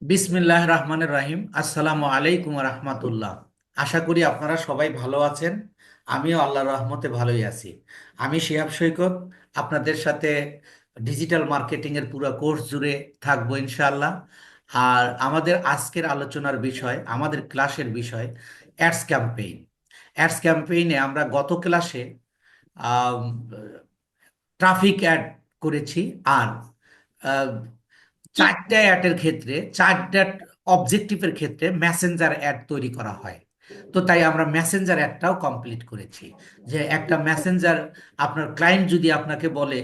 বিসমিল্লাহ রহমানের রাহিম। আসসালামু আলাইকুম রহমতুল্লাহ। আশা করি আপনারা সবাই ভালো আছেন। আমিও আল্লাহর রহমতে ভালোই আছি। আমি শিহাব সৈকত, আপনাদের সাথে ডিজিটাল মার্কেটিং এর পুরো কোর্স জুড়ে থাকবো ইনশাআল্লাহ। আর আমাদের আজকের আলোচনার বিষয়, আমাদের ক্লাসের বিষয় অ্যাডস ক্যাম্পেইন। অ্যাডস ক্যাম্পেইনে আমরা গত ক্লাসে ট্রাফিক অ্যাড করেছি। আর আহ, চারটা অ্যাডের ক্ষেত্রে, চারটা অবজেক্টিভের ক্ষেত্রে মেসেঞ্জার অ্যাড তৈরি করা হয়। তো তাই আমরা মেসেঞ্জার অ্যাডটাও কমপ্লিট করেছি। যে একটা মেসেঞ্জার, আপনার ক্লায়েন্ট যদি আপনাকে বলে,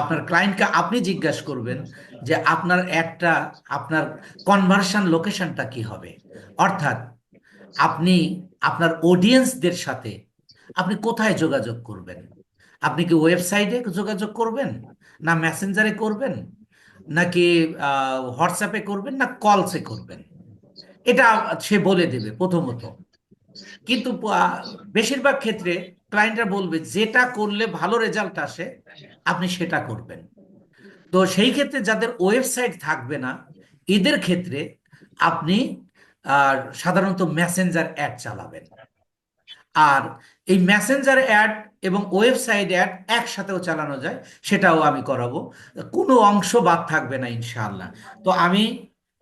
আপনার ক্লায়েন্টকে আপনি জিজ্ঞাসা করবেন যে আপনার অ্যাডটা, আপনার কনভার্সন লোকেশনটা কি হবে। অর্থাৎ আপনি আপনার অডিয়েন্সদের সাথে আপনি কোথায় যোগাযোগ করবেন। আপনি কি ওয়েবসাইটে যোগাযোগ করবেন, না মেসেঞ্জারে করবেন, নাকি হোয়াটসঅ্যাপে করবেন, না কলসে করবেন, এটা সে বলে দেবে প্রথমত। কিন্তু বেশিরভাগ ক্ষেত্রে ক্লায়েন্টরা বলবে যেটা করলে ভালো রেজাল্ট আসে আপনি সেটা করবেন। তো সেই ক্ষেত্রে যাদের ওয়েবসাইট থাকবে না, এদের ক্ষেত্রে আপনি সাধারণত মেসেঞ্জার অ্যাড চালাবেন। আর এই মেসেঞ্জার অ্যাড এবং ওয়েবসাইট অ্যাড একসাথেও চালানো যায়, সেটাও আমি করাবো। কোনো অংশ বাদ থাকবে না ইনশাআল্লাহ। তো আমি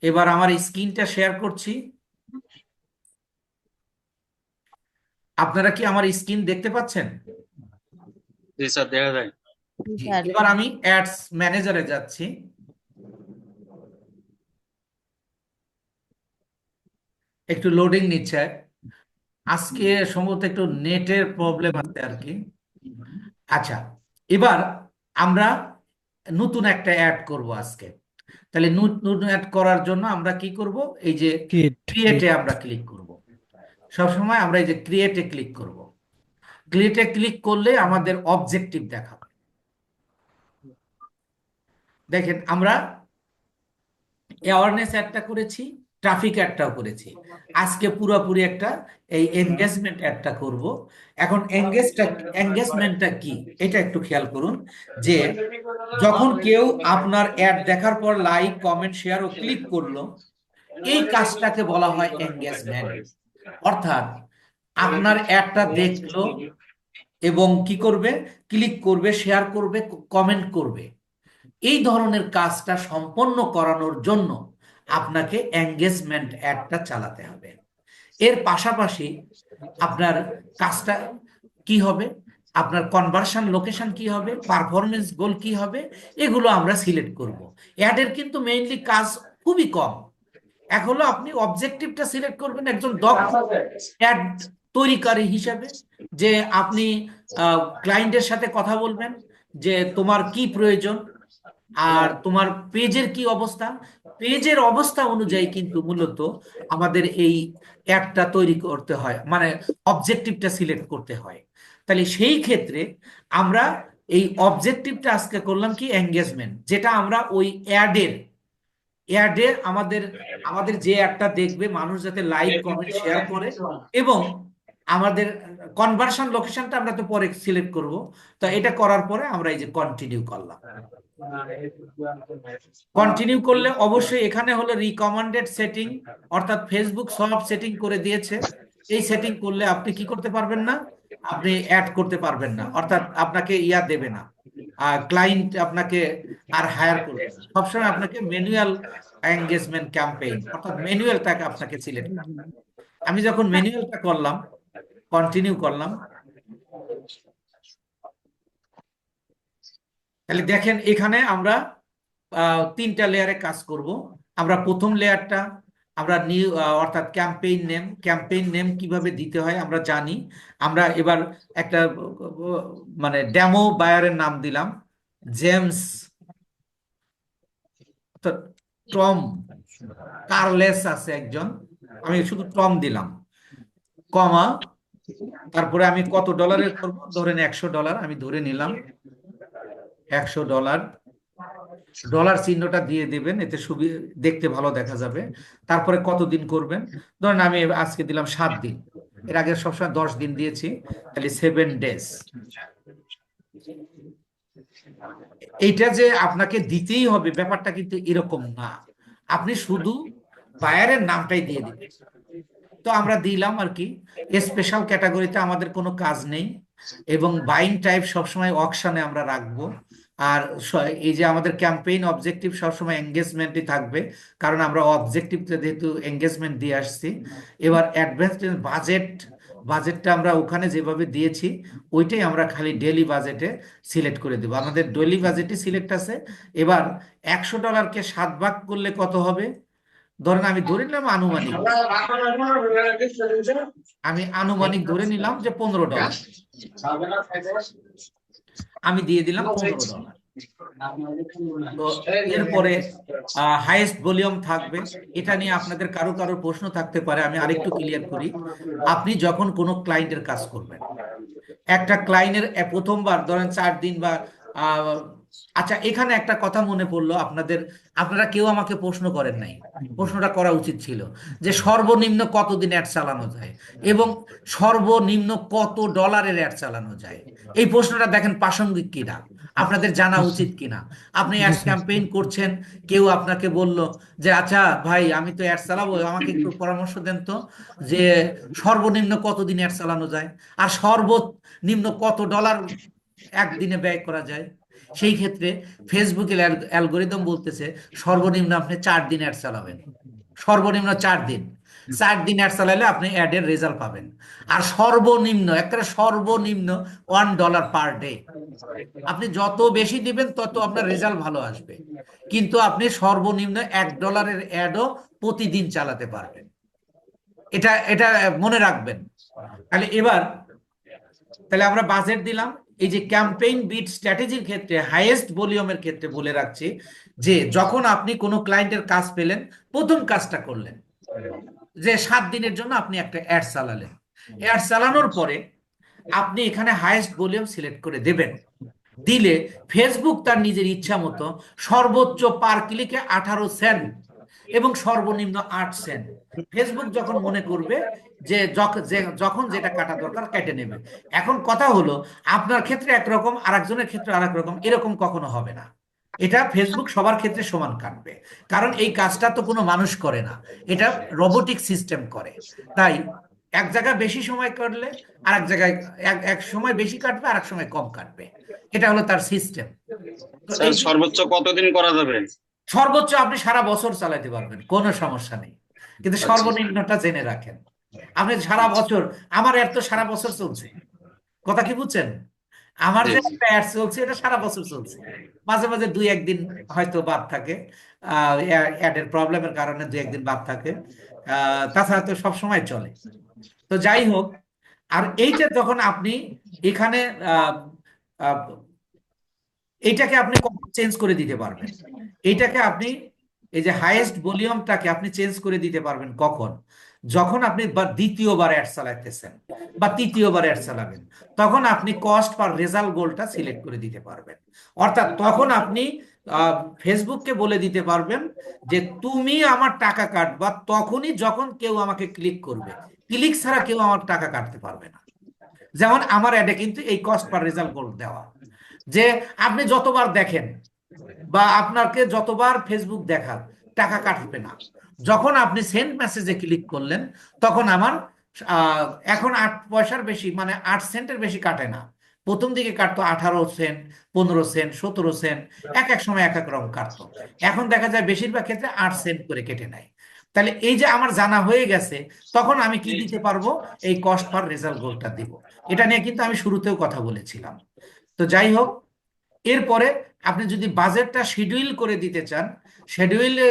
এবার আমার স্ক্রিনটা শেয়ার করছি। আপনারা কি আমার স্ক্রিন দেখতে পাচ্ছেন? জি স্যার, দেখা যায়। জি, স্যার। এবার আমি অ্যাডস ম্যানেজারে যাচ্ছি। একটু লোডিং নিচ্ছে, আজকে সম্ভবত একটু নেটের প্রবলেম আছে আর কি। আচ্ছা, এবার আমরা নতুন একটা অ্যাড করব আজকে। তাহলে নতুন অ্যাড করার জন্য আমরা কি করব? এই যে কিট ক্রিয়েটে আমরা ক্লিক করব। সবসময় আমরা এই যে ক্রিয়েটে ক্লিক করব। ক্রিয়েটে ক্লিক করলে আমাদের অবজেক্টিভ দেখাবে। দেখেন, আমরা অ্যাওয়ারনেস অ্যাডটা করেছি, ট্রাফিক অ্যাডটাও করেছি। আজকে পুরোপুরি একটা এই এঙ্গেজমেন্ট অ্যাডটা করব। এখন এঙ্গেজমেন্টটা কি এটা একটু খেয়াল করুন। যে যখন কেউ আপনার অ্যাড দেখার পর লাইক, কমেন্ট, শেয়ার ও ক্লিক করলো, এই কাজটাকে বলা হয় এঙ্গেজমেন্ট। অর্থাৎ আপনার অ্যাডটা দেখলো এবং কি করবে? ক্লিক করবে, শেয়ার করবে, কমেন্ট করবে। এই ধরনের কাজটা সম্পন্ন করানোর জন্য আপনাকে এঙ্গেজমেন্ট অ্যাডটা চালাতে হবে। এর পাশাপাশি আপনার কাজটা কি হবে, আপনার কনভার্সন লোকেশন কি হবে, পারফরমেন্স গোল কি হবে, এগুলো আমরা সিলেক্ট করব। অ্যাডের কিন্তু মেইনলি কাজ খুবই কম। এক হলো আপনি অবজেক্টিভটা সিলেক্ট করবেন একজন দক্ষ অ্যাড তৈরিকারী হিসাবে। যে আপনি ক্লায়েন্টের সাথে কথা বলবেন যে তোমার কি প্রয়োজন, আর তোমার পেজের কি অবস্থা। পেজের অবস্থা অনুযায়ী কিন্তু মূলত আমাদের এই অ্যাডটা তৈরি করতে হয়, মানে অবজেক্টিভটা সিলেক্ট করতে হয়। তাহলে সেই ক্ষেত্রে আমরা এই অবজেক্টিভটা আজকে করলাম কি এঙ্গেজমেন্ট, যেটা আমরা ওই অ্যাডে আমাদের আমাদের যে অ্যাডটা দেখবে মানুষ যাতে লাইক, কমেন্ট, শেয়ার করে। এবং আমাদের কনভার্সন লোকেশনটা আমরা তো পরে সিলেক্ট করব। তো এটা করার পরে আমরা এই যে কন্টিনিউ করলাম। কন্টিনিউ করলে অবশ্যই এখানে হলো রিকমেন্ডেড সেটিং, অর্থাৎ ফেসবুক সব সেটিং করে দিয়েছে। এই সেটিং করলে আপনি কি করতে পারবেন না, আপনি অ্যাড করতে পারবেন না, অর্থাৎ আপনাকে ইয়া দেবে না, ক্লায়েন্ট আপনাকে আর হায়ার করবে না। সবসময় আপনাকে ম্যানুয়াল এঙ্গেজমেন্ট ক্যাম্পেইন, অর্থাৎ ম্যানুয়ালটাকে আপনাকে সিলেক্ট করতে হবে। আমি যখন ম্যানুয়ালটা করলাম, কন্টিনিউ করলাম, তাহলে দেখেন এখানে আমরা তিনটা লেয়ারে কাজ করব। আমরা প্রথম লেয়ারটা আমরা নিউ, অর্থাৎ ক্যাম্পেইন নেম কিভাবে দিতে হয় আমরা জানি। আমরা এবার একটা মানে ডেমো বায়ারের নাম দিলাম জেমস, অর্থাৎ টম কার্লেস আছে একজন, আমি শুধু টম দিলাম, কমা, তারপরে আমি কত ডলারের করব, ধরেন $100 আমি ধরে নিলাম। $100, ডলার চিহ্নটা দিয়ে দিবেন, এতে সুবিধা, দেখতে ভালো দেখা যাবে। তারপরে কতদিন করবেন, ধরেন আমি আজকে দিলাম 7 দিন, এর আগে সবসময় 10 দিন দিয়েছি, তাহলে 7 ডেজ। এইটা যে আপনাকে দিতেই হবে ব্যাপারটা কিন্তু এরকম না। আপনি শুধু বায়ারের নামটাই দিয়ে দিবে। তো আমরা দিলাম আর কি। স্পেশাল ক্যাটাগরিতে আমাদের কোনো কাজ নেই, এবং বাইং টাইপ সবসময় অকশনে আমরা রাখবো। আর এই যে আমাদের ক্যাম্পেইন অবজেক্টিভ সবসময় এঙ্গেজমেন্টই থাকবে, কারণ আমরা অবজেক্টিভতে যেহেতু এঙ্গেজমেন্ট দিয়ে আসছি। এবার অ্যাডভান্স বাজেটটা আমরা ওখানে যেভাবে দিয়েছি ওইটাই আমরা খালি ডেলি বাজেটে সিলেক্ট করে দেবো। আমাদের ডেলি বাজেটে সিলেক্ট আছে। এবার $100কে 7 ভাগ করলে কত হবে? ধরেন আমি ধরে নিলাম আনুমানিক, ধরে নিলাম যে $15। আমি দিয়ে দিলাম $15। তো এরপরে হাইয়েস্ট ভলিউম থাকবে। এটা নিয়ে আপনাদের কারো কারো প্রশ্ন থাকতে পারে, আমি আরেকটু ক্লিয়ার করি। আপনি যখন কোনো ক্লায়েন্টের কাজ করবেন, একটা ক্লায়েন্টের প্রথমবার ধরেন 4 দিন বা আহ, আচ্ছা, এখানে একটা কথা মনে পড়লো আপনারা কেউ আমাকে প্রশ্ন করেন নাই। প্রশ্নটা করা উচিত ছিল যে সর্বনিম্ন কতদিন অ্যাড চালানো যায় এবং সর্বনিম্ন কত ডলারের অ্যাড চালানো যায়। এই প্রশ্নটা দেখেন প্রাসঙ্গিক কিনা, আপনাদের জানা উচিত কিনা। আপনি অ্যাডস ক্যাম্পেইন করছেন, কেউ আপনাকে বলল যে আচ্ছা ভাই আমি তো অ্যাড চালাবো, আমাকে একটু পরামর্শ দেন তো যে সর্বনিম্ন কতদিন অ্যাড চালানো যায় আর সর্বনিম্ন কত ডলার একদিনে ব্যয় করা যায়। সেই ক্ষেত্রে ফেসবুকের অ্যালগোরিদম বলতেছে সর্বনিম্ন আপনি 4 দিন অ্যাড চালাবেন। সর্বনিম্ন 4 দিন। 4 দিন অ্যাড চালালে আপনি অ্যাডের রেজাল্ট পাবেন। আর সর্বনিম্ন, একটা সর্বনিম্ন $1 পার ডে। আপনি যত বেশি দিবেন তত আপনার রেজাল্ট ভালো আসবে, কিন্তু আপনি সর্বনিম্ন $1 অ্যাডও প্রতিদিন চালাতে পারবেন। এটা এটা মনে রাখবেন। তাহলে আমরা বাজেট দিলাম। এই যে ক্যাম্পেইন বিট স্ট্র্যাটেজির ক্ষেত্রে হাইয়েস্ট ভলিউমের ক্ষেত্রে বলে রাখছি যে যখন আপনি কোনো ক্লায়েন্টের কাজ পেলেন, প্রথম কাজটা করলেন যে 7 দিনের জন্য আপনি একটা অ্যাড চালালেন। অ্যাড চালানোর পরে আপনি এখানে হাইয়েস্ট ভলিউম সিলেক্ট করে দেবেন। দিলে ফেসবুক তার নিজের ইচ্ছা মতো সর্বোচ্চ পার ক্লিকে 18 সেন্ট এবং সর্বনিম্ন 8 সেন্ট ফেসবুক যখন মনে করবে যে যখন যেটা কাটা দরকার কেটে নেবে। এখন কথা হলো, আপনার ক্ষেত্রে একরকম, আরেকজনের ক্ষেত্রে আরেক রকম, এরকম কখনো হবে না। এটা ফেসবুক সবার ক্ষেত্রে সমান কাটবে, কারণ এই কাজটা তো কোনো মানুষ করে না, এটা রোবোটিক সিস্টেম করে। তাই এক জায়গায় বেশি সময় কাটলে আরেক জায়গায় এক এক সময় বেশি কাটবে, আরেক সময় কম কাটবে। এটা হলো তার সিস্টেম। তো স্যার এই সর্বোচ্চ কতদিন করা যাবে? সর্বোচ্চ আপনি সারা বছর চালাতে পারবেন, কোনো সমস্যা নেই, কিন্তু আচ্ছা সর্বনিম্নটা জেনে রাখেন। আপনি সারা আচ্ছা। বছর, আমার এর তো সারা বছর চলছে, কথা কি বুঝছেন? আমার জি যে জি। একটা অ্যাড চলছে এটা সারা বছর চলছে। মাঝে মাঝে 2-1 দিন হয়তো বাদ থাকে, অ্যাডের প্রবলেমের কারণে 2-1 দিন বাদ থাকে, তাছাড়া তো সব সময় চলে। তো যাই হোক, আর এইটা যখন আপনি এখানে আহ, আহ, এইটাকে আপনি চেঞ্জ করে দিতে পারবেন। এইটাকে আপনি, এই যে হাইয়েস্ট ভলিউমটাকে আপনি চেঞ্জ করে দিতে পারবেন কখন? যখন আপনি দ্বিতীয়বার অ্যাড চালাতেছেন বা তৃতীয়বার অ্যাড চালাবেন, তখন আপনি কস্ট পার রেজাল্ট গোলটা সিলেক্ট করে দিতে পারবেন। অর্থাৎ তখন আপনি ফেসবুককে বলে দিতে পারবেন যে তুমি আমার টাকা কাটবা তখনই যখন কেউ আমাকে ক্লিক করবে, ক্লিক ছাড়া কেউ আমার টাকা কাটতে পারবে না। যেমন আমার অ্যাডে কিন্তু এই কস্ট পার রেজাল্ট গোল দেওয়া, যে আপনি যতবার দেখেন বা আপনাকে যতবার ফেসবুক দেখার, টাকা কাটবে না। যখন আপনি সেন্ড মেসেজে ক্লিক করলেন তখন আমার আহ, এখন 8 পয়সার বেশি, মানে 8 সেন্টের বেশি কাটে না। প্রথম দিকে কাটতো 18 সেন্ট, 15 সেন্ট, 17 সেন্ট, এক এক সময় এক এক রকম কাটতো। এখন দেখা যায় বেশিরভাগ ক্ষেত্রে 8 সেন্ট করে কেটে নেয়। তাহলে এই যে আমার জানা হয়ে গেছে, তখন আমি কি দিতে পারবো? এই কস্ট পার রেজাল্ট গোলটা দিব। এটা নিয়ে কিন্তু আমি শুরুতেও কথা বলেছিলাম। তো যাই হোক, এরপরে আপনি যদি বাজেটটা শিডিউল করে দিতে চান, শিডিউলে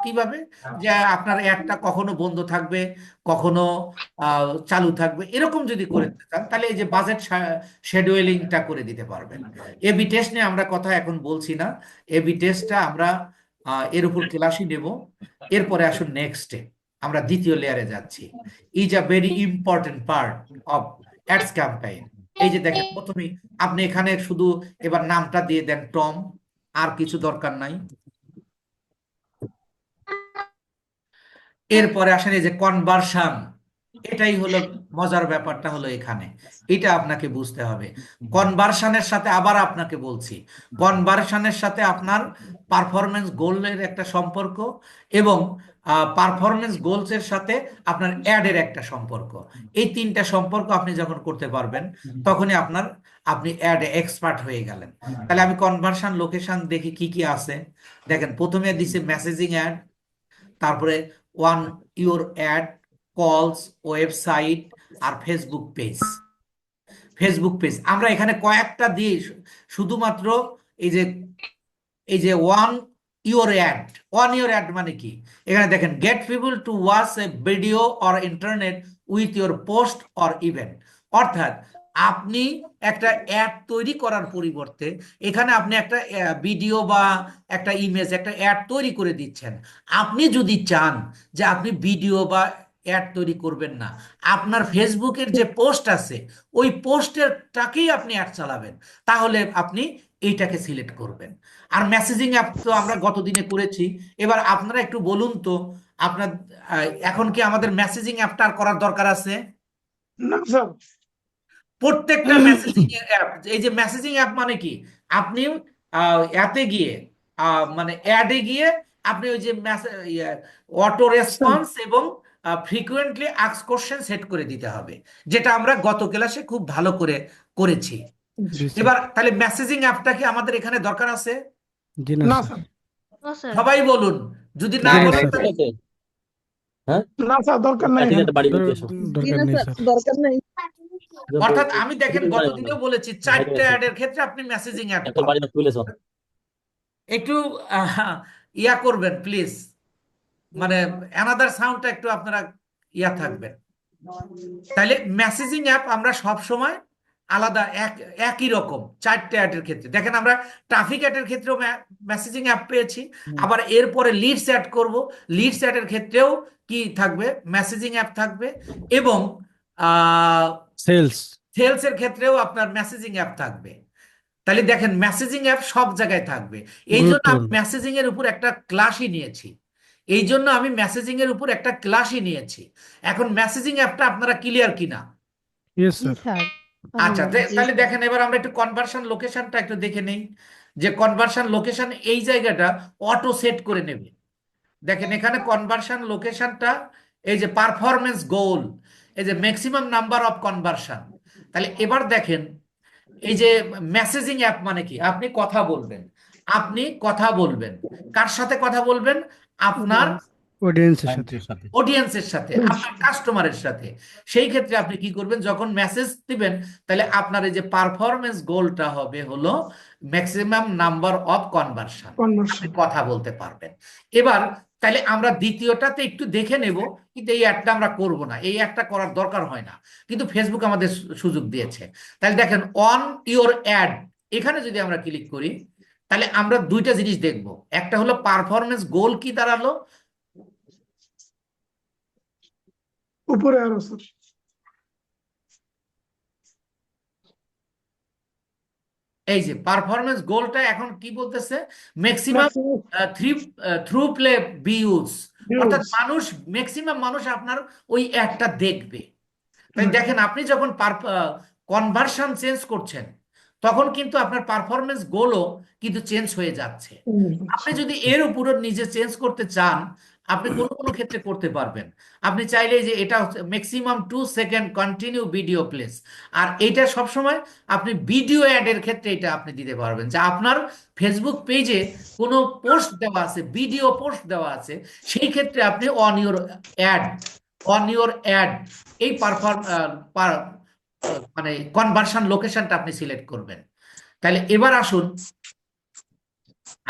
কিভাবে, যে আপনার অ্যাডটা কখনো বন্ধ থাকবে, কখনো চালু থাকবে, এরকম যদি করে দিতে চান, তাহলে এই যে বাজেট শিডিউলিংটা করে দিতে পারবেন। এবি টেস্ট নিয়ে আমরা কথা এখন বলছি না, এবি টেস্টটা আমরা এর উপর ক্লাসই নেব। এরপরে আসুন নেক্সটে, আমরা দ্বিতীয় লেয়ারে যাচ্ছি। Is a very important part of ads campaign. এই যে দেখেন প্রথমেই আপনি এখানে শুধু এবার নামটা দিয়ে দেন টম, আর কিছু দরকার নাই। এরপরে আসেন এই যে কনভার্সন, এটাই হলো মজার ব্যাপারটা, হলো এখানে এটা আপনাকে বুঝতে হবে। কনভার্সনের সাথে আবার আপনাকে বলছি, কনভার্সনের সাথে আপনার পারফরমেন্স গোলের একটা সম্পর্ক, এবং পারফরমেন্স গোলসের সাথে আপনার অ্যাডের একটা সম্পর্ক। এই তিনটা সম্পর্ক আপনি যখন করতে পারবেন, তখনই আপনি অ্যাড এক্সপার্ট হয়ে গেলেন। তাহলে আমি কনভার্সন লোকেশন দেখি কি কি আছে। দেখেন, প্রথমে দিছে মেসেজিং অ্যাড, তারপরে ওয়ান ইউর অ্যাড, কলস, ওয়েবসাইট, আর ফেসবুক পেজ। ফেসবুক পেজ আমরা এখানে কয়েকটা দিই, শুধুমাত্র এই যে one your add. One your add মানে কি? এখানে দেখেন, gate people to watch A video or internet with your post or event. অর্থাৎ আপনি একটা অ্যাড তৈরি করার পরিবর্তে এখানে আপনি একটা ভিডিও বা একটা ইমেজ, একটা অ্যাড তৈরি করে দিচ্ছেন। আপনি যদি চান যে আপনি ভিডিও বা অ্যাড তৈরি করবেন না, আপনার ফেসবুকের যে পোস্ট আছে ওই পোস্টেরটাকেই আপনি অ্যাড চালাবেন, তাহলে আপনি এইটাকে সিলেক্ট করবেন। আর মেসেজিং অ্যাপ তো আমরা গতদিনে করেছি। এবার আপনারা একটু বলুন তো, আপনার এখন কি আমাদের মেসেজিং অ্যাপটা আর করার দরকার আছে? না স্যার। প্রত্যেকটা মেসেজিং অ্যাপ, এই যে মেসেজিং অ্যাপ মানে কি, আপনি অ্যাপে গিয়ে মানে অ্যাডে গিয়ে আপনি ওই যে অটো রেসপন্স এবং ফ্রিকুয়েন্টলি আস্ক কোশ্চেন সেট করে দিতে হবে, যেটা আমরা গত ক্লাসে খুব ভালো করে করেছি। জি স্যার। এবার তাহলে মেসেজিং অ্যাপটা কি আমাদের এখানে দরকার আছে? জি না না স্যার। স্যার। সবাই বলুন, যদি না জি না বলেন স্যার। তাহলে হ্যাঁ, না স্যার, দরকার নাই। ঠিক আছে, বাড়ি করতে এসো। দরকার নেই স্যার। দরকার নেই। অর্থাৎ আমি দেখেন বাড়ি গতদিনেও বলেছি, চারটে অ্যাডের ক্ষেত্রে আপনি মেসেজিং অ্যাড এখন বাড়ি তুলে এসো। একটু আহ, ইয়া করবেন প্লিজ, মানে অ্যানাদার সাউন্ডটা একটু আপনারা ইয়া থাকবেন। তাহলে মেসেজিং অ্যাপ আমরা সব সময় আলাদা একই রকম চারটে অ্যাডের ক্ষেত্রে দেখেন, আমরা ট্রাফিক অ্যাডের ক্ষেত্রেও মেসেজিং অ্যাপ পেয়েছি। আবার এরপরে লিডস অ্যাড করব, লিডস অ্যাডের ক্ষেত্রেও কি থাকবে? মেসেজিং অ্যাপ থাকবে। এবং সেলস। সেলস এর ক্ষেত্রেও আপনার মেসেজিং অ্যাপ থাকবে। তাহলে দেখেন, মেসেজিং অ্যাপ সব জায়গায় থাকবে। এই জন্য আমি গুরুত্বপূর্ণ। মেসেজিং এর উপর একটা ক্লাসই নিয়েছি। এই জন্য আমি মেসেজিং এর উপর একটা ক্লাসই নিয়েছি। এখন মেসেজিং অ্যাপটা আপনারা ক্লিয়ার কিনা? ইয়েস জি স্যার। স্যার। আচ্ছা, তাহলে দেখেন, এবার আমরা একটু কনভার্সন লোকেশনটা একটু দেখে নেই, যে কনভার্সন লোকেশন এই জায়গাটা অটো সেট করে নেবে। দেখেন এখানে কনভার্সন লোকেশনটা, এই যে পারফরমেন্স গোল, এই যে ম্যাক্সিমাম নাম্বার অফ কনভার্সন। তাহলে এবার দেখেন, এই যে মেসেজিং অ্যাপ মানে কি, আপনি কথা বলবেন। আপনি কথা বলবেন কার সাথে? কথা বলবেন আপনার অডিয়েন্সের সাথে। অডিয়েন্সের সাথে, আপনার কাস্টমারের সাথে। সেই ক্ষেত্রে আপনি কি করবেন, যখন মেসেজ দিবেন, তাহলে আপনার এই যে পারফরমেন্স গোলটা হবে হলো ম্যাক্সিমাম নাম্বার অফ কনভার্সন, আপনি কথা বলতে পারবেন। এবার তাহলে আমরা দ্বিতীয়টাতে একটু দেখে নেব, কিন্তু এই অ্যাডটা আমরা করব না, এই অ্যাডটা করার দরকার হয় না, কিন্তু ফেসবুক আমাদের সুযোগ দিয়েছে। তাহলে দেখেন, অন ইওর অ্যাড, এখানে যদি আমরা ক্লিক করি, তাহলে আমরা দুইটা জিনিস দেখব। একটা হলো পারফরমেন্স গোল কি দাঁড়ালো, উপরে আরো স্যার। এই যে পারফরমেন্স গোলটা এখন কি বলতেছে, maximum three through play views. অর্থাৎ মানুষ, ম্যাক্সিমাম মানুষ আপনার ওই অ্যাডটা দেখবে। তাই দেখেন, আপনি যখন কনভার্সন চেঞ্জ করছেন, তখন কিন্তু আপনার পারফরমেন্স গোলও কিন্তু চেঞ্জ হয়ে যাচ্ছে। আপনি যদি এর উপরও নিজে চেঞ্জ করতে চান, আপনি কোনো কোনো ক্ষেত্রে করতে পারবেন। আপনি চাইলে যে এটা maximum 2 second continue video plays, আর এটা সবসময় আপনি ভিডিও অ্যাডের ক্ষেত্রে এটা আপনি দিতে পারবেন, যে আপনার ফেসবুক পেজে কোনো পোস্ট দেওয়া আছে, ভিডিও পোস্ট দেওয়া আছে, সেই ক্ষেত্রে আপনি on your add, on your add, এই মানে কনভার্সন লোকেশনটা আপনি সিলেক্ট করবেন। তাহলে এবার আসুন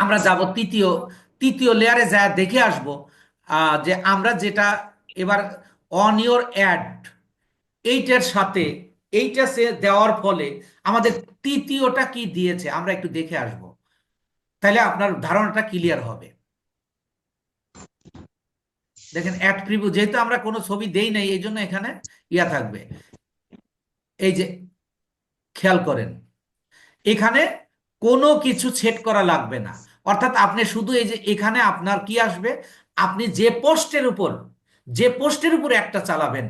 আমরা যাব তৃতীয় লেয়ারে যা দেখে আসব, যে আমরা যেটা এবার অন ইওর অ্যাড, এইটার সাথে এইটা সে দেওয়ার ফলে আমাদের তৃতীয়টা কি দিয়েছে আমরা একটু দেখে আসব, তাহলে আপনার ধারণাটা ক্লিয়ার হবে। দেখেন, অ্যাড প্রিভিউ, যেহেতু আমরা কোনো ছবি দেই নাই, এই জন্য এখানে ইয়া থাকবে। এই যে খেয়াল করেন, এখানে কোনো কিছু সেট করা লাগবে না। অর্থাৎ আপনি শুধু এই যে এখানে আপনার কি আসবে, আপনি যে পোস্টের উপর একটা চালাবেন,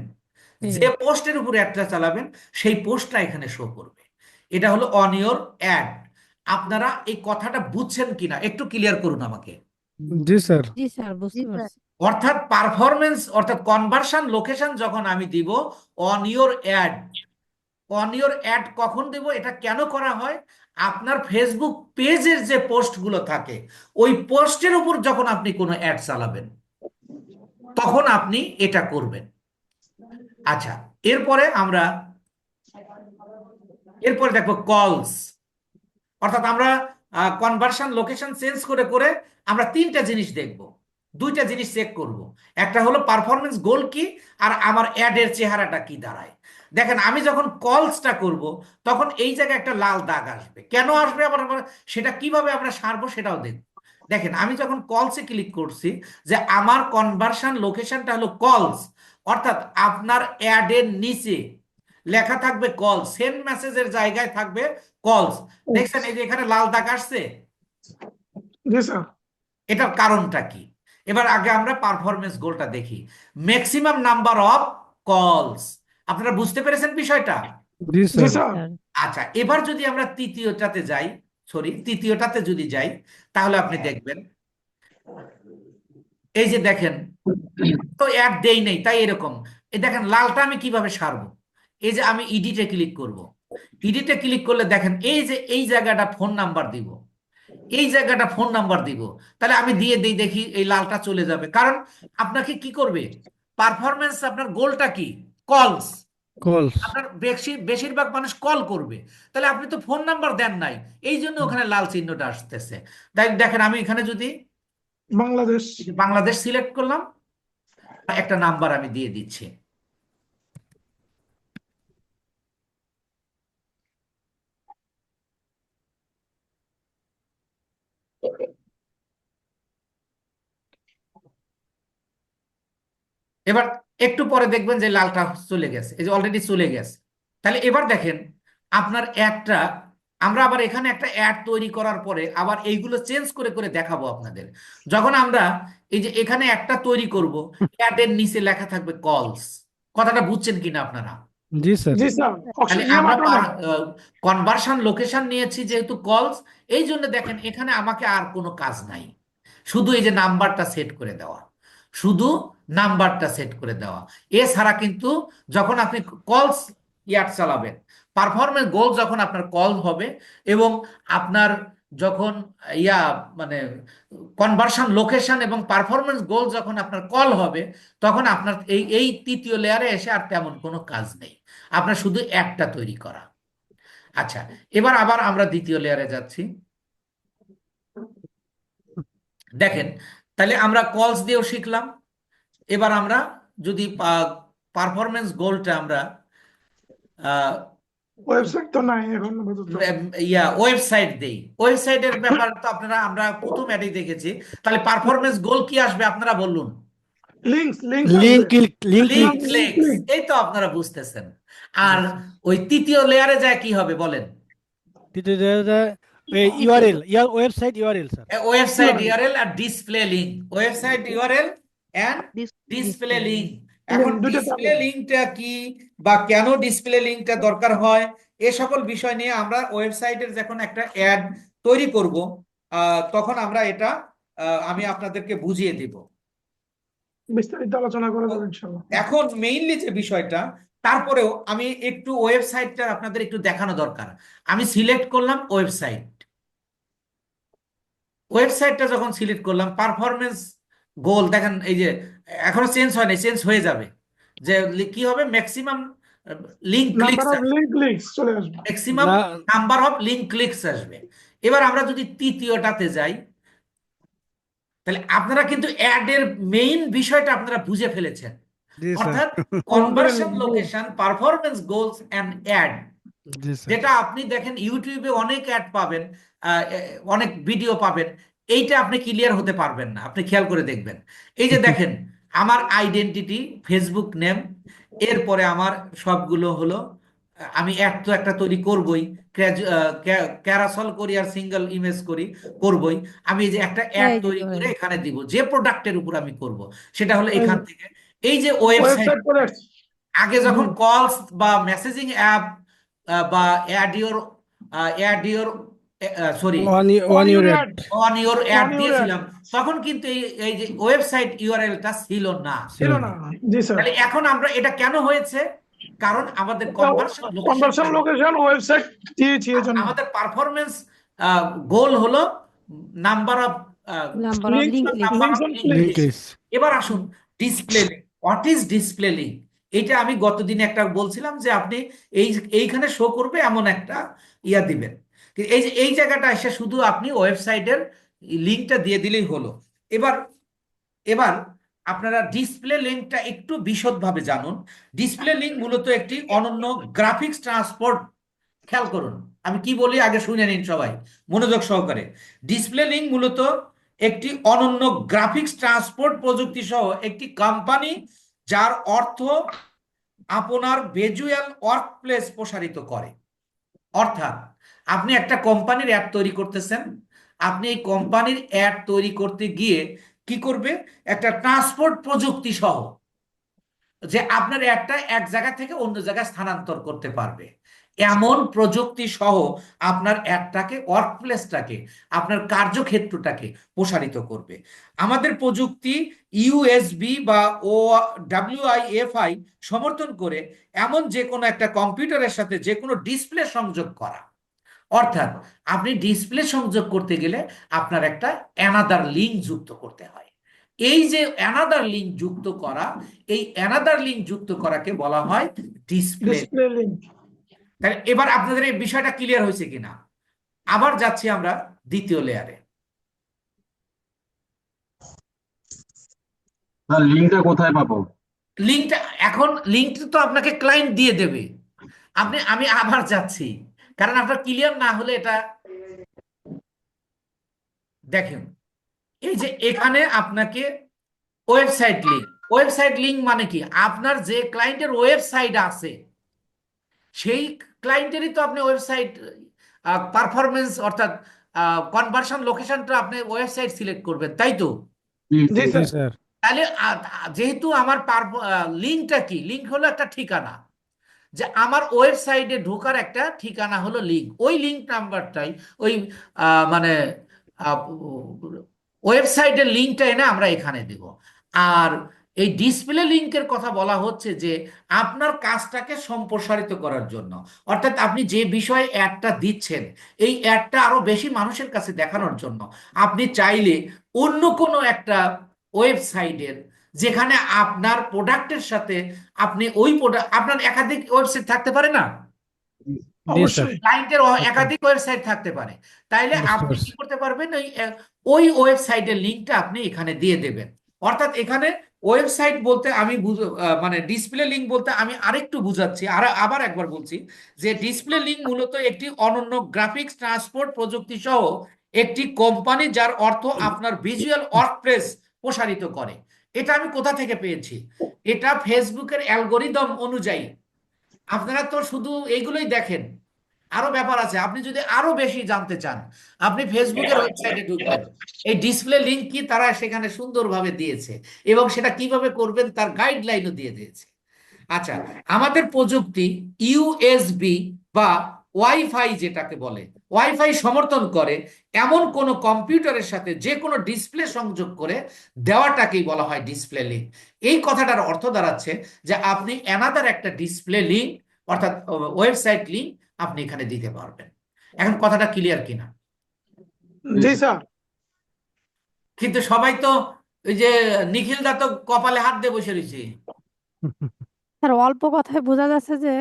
যে পোস্টের উপর অ্যাডটা চালাবেন সেই পোস্টটা এখানে শো করবে। এটা হলো অন ইওর অ্যাড। আপনারা এই কথাটা বুঝছেন কিনা একটু ক্লিয়ার করুন আমাকে। জি স্যার। জি স্যার, বুঝতে পারছি। অর্থাৎ পারফরমেন্স অর্থাৎ কনভার্সন লোকেশন যখন আমি দিব on your ad, on your ad কখন দেব, এটা কেন করা হয়? আপনার ফেসবুক পেজের যে পোস্টগুলো থাকে ওই পোস্টের উপর যখন আপনি কোনো অ্যাড চালাবেন তখন আপনি এটা করবেন। আচ্ছা, এরপরে দেখবো কলস। অর্থাৎ আমরা কনভার্সন লোকেশন চেঞ্জ করে করে আমরা তিনটা জিনিস দেখব, দুইটা জিনিস চেক করব। একটা হলো পারফরমেন্স গোল কি, আর আমার অ্যাডের চেহারাটা কি দাঁড়ায়। দেখেন আমি যখন কলসটা করব তখন এই জায়গায় একটা লাল দাগ আসবে, কেন আসবে আবার সেটা কিভাবে আমরা সারবো সেটাও দেখব। দেখেন আমি যখন কলসে ক্লিক করছি, যে আমার কনভার্সন লোকেশনটা হলো কলস, অর্থাৎ আপনার অ্যাডের নিচে লেখা থাকবে কল, সেন্ড মেসেজের জায়গায় থাকবে কলস। দেখছেন এই যে এখানে লাল দাগ আসছে, জি স্যার। এটার কারণটা কি? এবার আগে আমরা পারফরমেন্স গোলটা দেখি। ম্যাক্সিমাম নাম্বার অফ কলস। আপনারা বুঝতে পেরেছেন বিষয়টা? জি জি স্যার। স্যার। আচ্ছা, এবার যদি আমরা তৃতীয়টাতে যদি যাই তাহলে আপনি দেখবেন এই যে দেখেন তো অ্যাড দেই নেই তাই এরকম। এই দেখেন লালটা আমি কিভাবে সারবো? এই যে আমি ইডিটে ক্লিক করব, ইডিটে ক্লিক করলে দেখেন এই যে এই জায়গাটা ফোন নাম্বার দিব, এই জায়গাটা ফোন নাম্বার দিব। তাহলে আমি দিয়ে দিই, দেখি এই লালটা চলে যাবে। কারণ আপনাকে কি করবে, পারফরমেন্স আপনার গোলটা কি, কলস। কলস। আপনার বেশিরভাগ মানুষ কল করবে, তাহলে আপনি তো ফোন নাম্বার দেন নাই, এই জন্য ওখানে লাল চিহ্নটা আসতেছে। তাই দেখেন আমি এখানে যদি বাংলাদেশ। বাংলাদেশ সিলেক্ট করলাম, একটা নাম্বার আমি দিয়ে দিচ্ছি। এবার একটু পরে দেখবেন যে লালটা চলে গেছে, এই যে অলরেডি চলে গেছে। তাহলে এবার দেখেন আপনার অ্যাডটা, আমরা আবার এখানে একটা অ্যাড তৈরি করার পরে আবার এইগুলো চেঞ্জ করে করে দেখাবো আপনাদের। যখন আমরা এই যে এখানে একটা তৈরি করব, অ্যাডের নিচে লেখা থাকবে কলস। কথাটা বুঝছেন কিনা আপনারা? জি স্যার। জি স্যার। তাহলে আমরা কনভার্সন লোকেশন নিয়েছি যেহেতু কলস, এই জন্য দেখেন এখানে আমাকে আর কোনো কাজ নাই, শুধু এই যে নাম্বারটা সেট করে দেওয়া, শুধু নাম্বারটা সেট করে দেওয়া। এছাড়া কিন্তু যখন আপনি কলস চালাবেন, পারফরমেন্স গোল যখন আপনার কল হবে এবং আপনার যখন ইয়া মানে কনভার্সন লোকেশন এবং পারফরমেন্স গোল যখন আপনার কল হবে, তখন আপনার এই এই তৃতীয় লেয়ারে এসে আর তেমন কোনো কাজ নেই, আপনার শুধু একটা তৈরি করা। আচ্ছা, এবার আবার আমরা দ্বিতীয় লেয়ারে যাচ্ছি। দেখেন তাহলে আমরা কলস দিয়েও শিখলাম। এবার আমরা যদি পারফরমেন্স গোলটা আমরা ওয়েবসাইট তো নাই এখন আপাতত। ওয়েবসাইট দেই, ওয়েবসাইটের ব্যাপার তো আপনারা আমরা প্রথম অ্যাডেই দেখেছি। তাহলে পারফরমেন্স গোল কি আসবে আপনারা বলুন? Links link link click, link link click. Clicks, এই তো আপনারা বুঝতেছেন। আর ওই তৃতীয় লেয়ারে যায় কি হবে বলেন? URL, website URL sir. Website URL আর display link, website URL and display link. এখন দুইটা ডিসপ্লে লিংকটা কি বা কেন ডিসপ্লে লিংকটা দরকার হয়, এ সকল বিষয় নিয়ে আমরা ওয়েবসাইটের যখন একটা অ্যাড তৈরি করব তখন আমরা এটা আমি আপনাদেরকে বুঝিয়ে দেব। বিস্তারিত আলোচনা করা যাবে ইনশাআল্লাহ। এখন মেইনলি যে বিষয়টা, তারপরেও আমি একটু ওয়েবসাইটটা আপনাদের একটু দেখানো দরকার। আমি সিলেক্ট করলাম ওয়েবসাইট, ওয়েবসাইটটা যখন সিলেক্ট করলাম পারফরমেন্স গোল দেখেন এই যে এখনো চেঞ্জ হয় নাই, চেঞ্জ হয়ে যাবে। যে কি হবে, maximum link number clicks, of links চলে আসবে। Maximum number of link clicks আসবে। এবার আমরা যদি তৃতীয়টাতে যাই, তাহলে আপনারা কিন্তু অ্যাড এর মেইন বিষয়টা আপনারা বুঝে ফেলেছেন। জি স্যার। অর্থাৎ conversion location, performance goals and ad, জি স্যার। যেটা আপনি দেখেন ইউটিউবে অনেক অ্যাড পাবেন, অনেক ভিডিও পাবেন, এইটা আপনি ক্লিয়ার হতে পারবেন না। আপনি খেয়াল করে দেখবেন, এই যে দেখেন আমার আইডেন্টিটি, ফেসবুক নেম, এরপরে আমার সবগুলো হলো আমি অ্যাড তো একটা তৈরি করবই, ক্যারাসল করি আর সিঙ্গেল ইমেজ করি করবই। আমি এই যে একটা অ্যাড তৈরি করে এখানে দিব, যে প্রোডাক্টের উপর আমি করব সেটা হলো এখান থেকে এই যে ওয়েবসাইট। ওয়েবসাইট করে আসছে। আগে যখন কলস বা মেসেজিং অ্যাপ বা ad your sorry On your your ad. ad. On your ad On your ad. দিয়েছিলাম, তখন কিন্তু এই যে ওয়েবসাইট ইউআরএলটা ছিল না। ছিল না, জি স্যার। তাহলে এখন আমরা এটা কেন হয়েছে, কারণ আমাদের কনভার্সন কনভার্সন লোকেশন ওয়েবসাইট দিয়েছি এই জন্য। আমাদের পারফরমেন্স গোল হলো number of Number of Links link and clicks. links and Link clicks. clicks. এবার আসুন display link. What is display link? এটা আমি গতদিন একটা বলছিলাম যে আপনি এইখানে শো করবে এমন একটা ইয়া দিবেন। এই যে এই জায়গাটা এসে শুধু আপনি ওয়েবসাইটের লিঙ্কটা দিয়ে দিলেই হলো। এবার এবার আপনারা ডিসপ্লে লিঙ্কটা একটু বিশদভাবে জানুন। ডিসপ্লে লিঙ্ক মূলত একটি অনন্য গ্রাফিক্স ট্রান্সপোর্ট। খেয়াল করুন আমি কি বলি, আগে শুনে নিন সবাই মনোযোগ সহকারে। ডিসপ্লে লিঙ্ক মূলত একটি অনন্য গ্রাফিক্স ট্রান্সপোর্ট প্রযুক্তি সহ একটি কোম্পানি, যার অর্থ আপনার ভিজুয়াল ওয়ার্কপ্লেস প্রসারিত করে। অর্থাৎ আপনি একটা কোম্পানির অ্যাড তৈরি করতেছেন, আপনি এই কোম্পানির অ্যাড তৈরি করতে গিয়ে কি করবে, একটা ট্রান্সপোর্ট প্রযুক্তি সহ, যে আপনার অ্যাডটা এক জায়গা থেকে অন্য জায়গায় স্থানান্তর করতে পারবে এমন প্রযুক্তি সহ আপনার অ্যাডটাকে, ওয়ার্কপ্লেসটাকে, আপনার কার্যক্ষেত্রটাকে প্রসারিত করবে। আমাদের প্রযুক্তি ইউএসবি বা WIFI সমর্থন করে এমন যে কোনো একটা কম্পিউটারের সাথে যে কোনো ডিসপ্লে সংযোগ করা। অর্থাৎ আপনি ডিসপ্লে সংযোগ করতে গেলে আপনার একটা অ্যানাদার লিঙ্ক যুক্ত করতে হয়। এই যে অ্যানাদার লিঙ্ক যুক্ত করা, এই অ্যানাদার লিঙ্ক যুক্ত করাকে বলা হয় ডিসপ্লে। Display link. তাহলে এবার আপনাদের এই বিষয়টা ক্লিয়ার হয়েছে কিনা? আবার যাচ্ছি আমরা দ্বিতীয় লেয়ারে। লিঙ্কটা কোথায় পাবো? লিঙ্কটা এখন লিঙ্কটা তো আপনাকে ক্লায়েন্ট দিয়ে দেবে। আমি আবার যাচ্ছি, কারণ আপনার ক্লিয়ার না হলে এটা দেখেন। এই যে এখানে আপনাকে ওয়েবসাইট লিঙ্ক মানে কি, আপনার যে ক্লায়েন্টের ওয়েবসাইট আছে সেই ক্লায়েন্টেরই তো আপনি ওয়েবসাইট পারফরমেন্স অর্থাৎ কনভার্সন লোকেশনটা আপনি ওয়েবসাইট সিলেক্ট করবেন, তাই তো? জি জি স্যার। স্যার। তাহলে যেহেতু আমার লিঙ্কটা কি, লিঙ্ক হলো একটা ঠিকানা, যে আমার ওয়েবসাইটে ঢোকার একটা ঠিকানা হলো লিঙ্ক। ওই লিঙ্ক নাম্বারটাই ওই মানে ওয়েবসাইটের লিঙ্কটা এনে আমরা এখানে দেব। আর এই ডিসপ্লে লিঙ্কের কথা বলা হচ্ছে যে আপনার কাজটাকে সম্প্রসারিত করার জন্য, অর্থাৎ আপনি যে বিষয়ে অ্যাডটা দিচ্ছেন এই অ্যাডটা আরো বেশি মানুষের কাছে দেখানোর জন্য আপনি চাইলে অন্য কোনো একটা ওয়েবসাইটের, যেখানে আপনার প্রোডাক্টের সাথে আপনি ওই প্রোডাক্ট, আপনার একাধিক ওয়েবসাইট থাকতে পারে না, অবশ্যই। ক্লায়েন্টের একাধিক ওয়েবসাইট থাকতে পারে, তাইলে বুঝতে আপনি পারছি। কি করতে পারবেন, ওই ওয়েবসাইটের লিঙ্কটা আপনি এখানে দিয়ে দেবেন। অর্থাৎ এখানে ওয়েবসাইট বলতে আমি মানে ডিসপ্লে লিঙ্ক বলতে আমি আরেকটু বুঝাচ্ছি, আবার একবার বলছি যে ডিসপ্লে লিঙ্ক মূলত একটি অনন্য গ্রাফিক্স ট্রান্সপোর্ট প্রযুক্তি সহ একটি কোম্পানি, যার অর্থ আপনার ভিজুয়াল ওয়ার্কপ্লেস প্রসারিত করে। এটা আমি কোথা থেকে পেয়েছি? এটা ফেসবুকের অ্যালগোরিদম অনুযায়ী। আপনারা তো শুধু এইগুলোই দেখেন, আরো ব্যাপার আছে। আপনি যদি আরো বেশি জানতে চান আপনি ফেসবুকের ওয়েবসাইটে ঢুকবেন, এই ডিসপ্লে লিঙ্ক কি তারা সেখানে সুন্দরভাবে দিয়েছে এবং সেটা কিভাবে করবেন তার গাইডলাইনও দিয়ে দিয়েছে। আচ্ছা, আমাদের প্রযুক্তি ইউএসবি বা ওয়াইফাই যেটাকে বলে, ওয়াইফাই সমর্থন করে এমন কোন কম্পিউটারের সাথে যে কোনো ডিসপ্লে সংযোগ করে দেওয়াটাকেই বলা হয় ডিসপ্লে লিঙ্ক। এই কথাটার অর্থ দাঁড়াচ্ছে যে আপনি অ্যানাদার একটা ডিসপ্লে লিঙ্ক অর্থাৎ ওয়েবসাইট লিঙ্ক আপনি এখানে দিতে পারবেন। এখন কথাটা ক্লিয়ার কিনা? জি স্যার। কিন্তু সবাই তো ওই যে নিখিল দা তো কপালে হাত দিয়ে বসে রয়েছে। স্যার অল্প কথায় বোঝা যাচ্ছে যে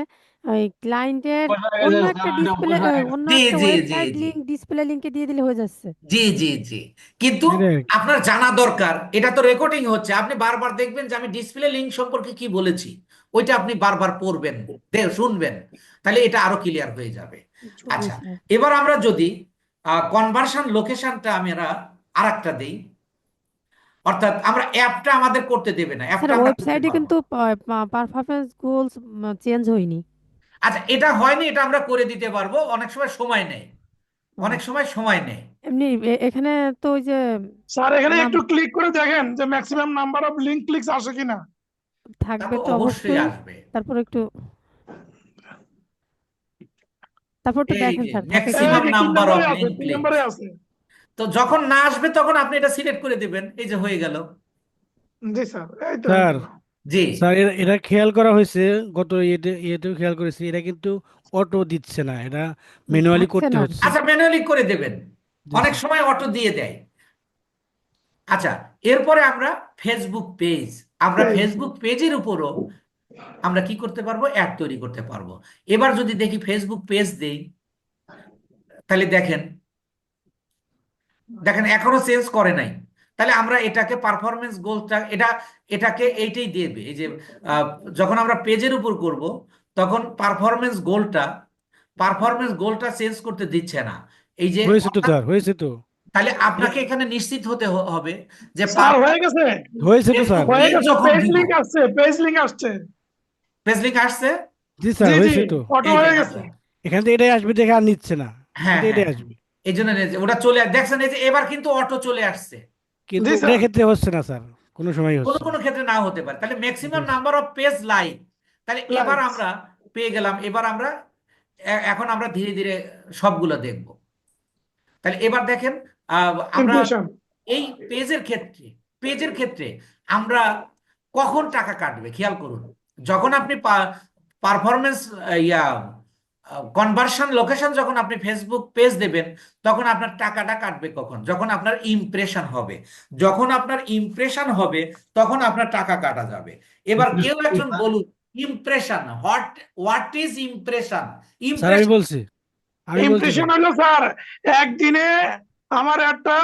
ওই ক্লায়েন্টের অন্য একটা ডিসপ্লে অন্য জি একটা জি জি ওয়েবসাইট জি লিংক ডিসপ্লে লিংকে দিয়ে দিলে হয়ে যাচ্ছে। জি জি জি কিন্তু Correct. আপনার জানা দরকার, এটা তো রেকর্ডিং হচ্ছে, আপনি বারবার দেখবেন যে আমি ডিসপ্লে লিংক সম্পর্কে কি বলেছি, ওইটা আপনি বারবার পড়বেন, শুনবেন, তাহলে এটা আরো ক্লিয়ার হয়ে যাবে। আচ্ছা, স্যার। এবার আমরা যদি কনভার্সন লোকেশনটা আমরা আরেকটা দেই, অর্থাৎ আমরা অ্যাপটা আমাদের করতে দেবে না, স্যার অ্যাপটা আমরা করতে ওয়েবসাইটে পারবো। কিন্তু পারফরম্যান্স গোলস চেঞ্জ হয়নি। আচ্ছা, এটা হয়নি, এটা আমরা করে দিতে পারবো, অনেক সময় সময় নেই, অনেক সময় নেই। এমনি এখানে তো ওই যে স্যার এখানে একটু ক্লিক করে দেখেন যে maximum number of link clicks আসে কিনা। তা থাকবে তো তো অবশ্যই অবশ্যই। আসবে। তারপর একটু এই দেখেন যে স্যার থাকে এই কিনা। ম্যাক্সিমাম যে 3 নাম্বার অফ নম্বরে আছে, লিঙ্ক 3 ক্লিক। নম্বরে আছে। তো যখন না আসবে তখন আপনি এটা সিলেক্ট করে দিবেন, এই যে হয়ে গেল। জি স্যার, এই তো হয়ে স্যার গেল। জি স্যার এটা খেয়াল করা হয়েছে, গত ইয়েতেও খেয়াল করেছি, এটা কিন্তু অটো দিচ্ছে না, এটা ম্যানুয়ালি থাকছে করতে না। হচ্ছে। আচ্ছা, ম্যানুয়ালি করে দেবেন, জি অনেক স্যার। সময় অটো দিয়ে দেয়। আচ্ছা, এরপরে আমরা ফেসবুক পেজ, আমরা এই ফেসবুক পেজের উপরও আমরা কি করতে পারবো, অ্যাড তৈরি করতে পারবো। এবার যদি দেখি ফেসবুক পেজ দেই, তাহলে দেখেন দেখেন এখনো চেঞ্জ করে নাই। তাহলে আমরা এটাকে পারফরমেন্স গোলটা এটাকে এইটাই দেবে, এই যে আহ, যখন আমরা পেজের উপর করব তখন পারফরমেন্স গোলটা চেঞ্জ করতে দিচ্ছে না। এই যে হয়েছে তো অর্থাৎ স্যার, হয়েছে তো। তাহলে এটা আপনাকে এখানে নিশ্চিত হতে হবে যে স্যার হয়ে গেছে, হয়েছে তো স্যার। ফেসবুক হয়ে পেজ গেছে, যখন পেজ দিব, লিংক আসছে, পেজ লিংক আসছে। পেজ লিংক আসছে। জি স্যার, জি জি, হয়েছে তো। অটো এই যে হয়ে আচ্ছা, গেছে। এখান থেকে এটাই আসবে, দেখে আর নিচ্ছে না, এখান হ্যাঁ থেকে হ্যাঁ এটাই হ্যাঁ, আসবে। এই জন্য ওটা চলে দেখছেন, এই যে এবার কিন্তু অটো চলে আসছে। কিন্তু জি স্যার। ওটার ক্ষেত্রে হচ্ছে না স্যার, কোনো সময় কোনো হচ্ছে না। কোনো ক্ষেত্রে নাও হতে পারে। তাহলে জি maximum number of page like, তাহলে এবার লাইকস, আমরা পেয়ে গেলাম। এবার আমরা এখন আমরা ধীরে ধীরে সবগুলো দেখব। তাহলে এবার দেখেন আমরা ইমপ্রেশন। এই পেজের ক্ষেত্রে আমরা কখন টাকা কাটবে খেয়াল করুন। যখন আপনি পারফরমেন্স ইয়া কনভার্সন লোকেশন, যখন আপনি ফেসবুক পেজ দেবেন তখন আপনার টাকাটা কাটবে কখন, যখন আপনার ইমপ্রেশন হবে। যখন আপনার ইমপ্রেশন হবে তখন আপনার টাকা কাটা যাবে। এবার কেউ একজন বলুন, impression what is impression? Sir আমি ইমপ্রেশন বলছি, আমি বলছি ইমপ্রেশন স্যার। হলো স্যার, একদিনে আমার একটা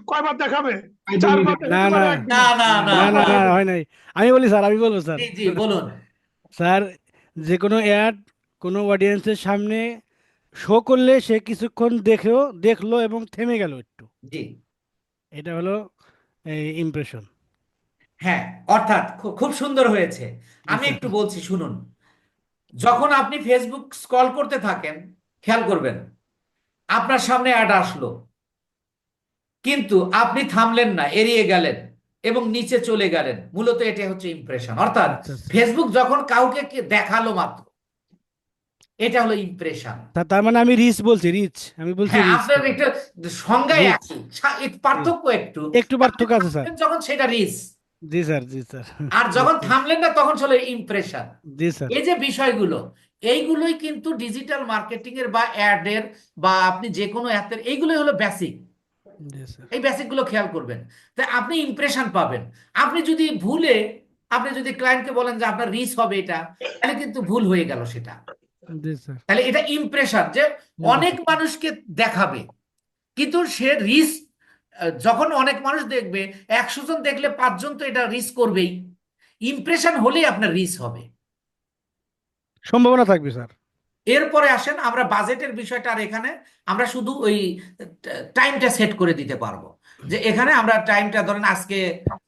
কয়বার দেখাবে? 4 বার না দেখাতে না পারে না একদিনে। না না না না না, না, হয় নাই। আমি বলি স্যার, আমি বলবো স্যার। জি জি বলুন। স্যার, যে কোনো অ্যাড কোনো অডিয়েন্সের সামনে শো করলে সে কিছুক্ষণ দেখলো এবং থেমে গেল একটু, জি এটা হলো এই ইমপ্রেশন। হ্যাঁ, অর্থাৎ খুব সুন্দর হয়েছে। জি আমি স্যার। একটু বলছি শুনুন। যখন আপনি ফেসবুক স্ক্রল করতে থাকেন, খেয়াল করবেন আপনার সামনে অ্যাড আসলো, কিন্তু আপনি থামলেন না, এড়িয়ে গেলেন এবং নিচে চলে গেলেন। মূলত এটা হচ্ছে ইমপ্রেশন। অর্থাৎ আচ্ছা আচ্ছা। ফেসবুক যখন কাউকে দেখালো মাত্র, এটা হলো ইমপ্রেশন। তার মানে আমি রিচ বলছি, রিচ, আমি বলছি হ্যাঁ, রিচ। আপনার একটা সংজ্ঞায় রিচ, একই, একটু পার্থক্য একটু। একটু আপনি পার্থক্য আছে স্যার। থামলেন যখন, সেটা রিচ। জি স্যার, জি স্যার। আর যখন বুঝছি। থামলেন না তখন চলে ইমপ্রেশন। জি স্যার। এই যে বিষয়গুলো, এইগুলোই কিন্তু ডিজিটাল মার্কেটিং এর বা অ্যাড এর বা আপনি যে কোনো অ্যাপের, এইগুলোই হলো বেসিক। জি স্যার। এই বেসিক গুলো খেয়াল করবেন, তাই আপনি ইমপ্রেশন পাবেন। আপনি যদি আপনি যদি ক্লায়েন্টকে বলেন যে আপনার রিচ হবে এটা, তাহলে কিন্তু ভুল হয়ে গেল সেটা। জি স্যার। তাহলে এটা ইমপ্রেশন, যে জি অনেক স্যার। মানুষকে দেখাবে, কিন্তু সে রিচ, যখন অনেক মানুষ দেখবে, 100 জন দেখলে 5 জন তো এটা রিচ করবেই। ইমপ্রেশন হলেই আপনার রিচ হবে। সম্ভাবনা থাকবে স্যার। এরপরে আসেন আমরা বাজেটের বিষয়টা। আর এখানে আমরা শুধু ওই টাইমটা সেট করে দিতে পারবো, যে এখানে আমরা টাইমটা ধরেন আজকে